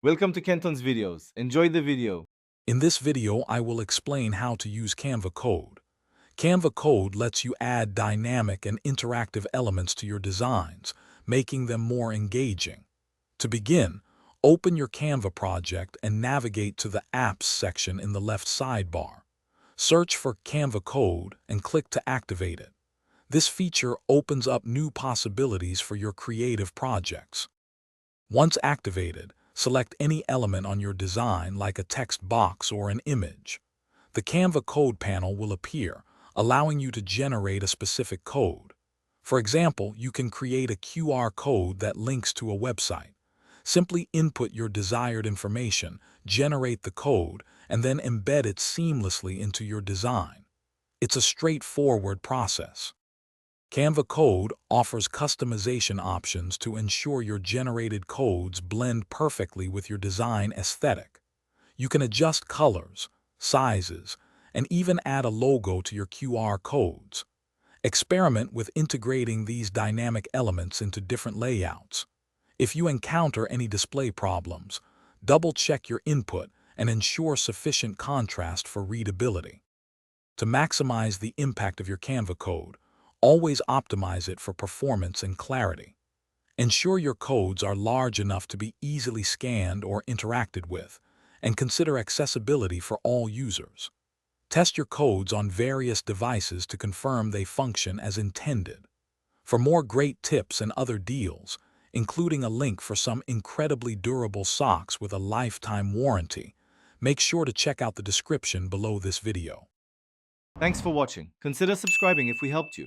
Welcome to Kenton's videos. Enjoy the video. In this video, I will explain how to use Canva Code. Canva Code lets you add dynamic and interactive elements to your designs, making them more engaging. To begin, open your Canva project and navigate to the Apps section in the left sidebar. Search for Canva Code and click to activate it. This feature opens up new possibilities for your creative projects. Once activated, select any element on your design like a text box or an image. The Canva Code panel will appear, allowing you to generate a specific code. For example, you can create a QR code that links to a website. Simply input your desired information, generate the code, and then embed it seamlessly into your design. It's a straightforward process. Canva Code offers customization options to ensure your generated codes blend perfectly with your design aesthetic. You can adjust colors, sizes, and even add a logo to your QR codes. Experiment with integrating these dynamic elements into different layouts. If you encounter any display problems, double-check your input and ensure sufficient contrast for readability. To maximize the impact of your Canva code, always optimize it for performance and clarity. Ensure your codes are large enough to be easily scanned or interacted with, and consider accessibility for all users. Test your codes on various devices to confirm they function as intended. For more great tips and other deals, including a link for some incredibly durable socks with a lifetime warranty, make sure to check out the description below this video. Thanks for watching. Consider subscribing if we helped you.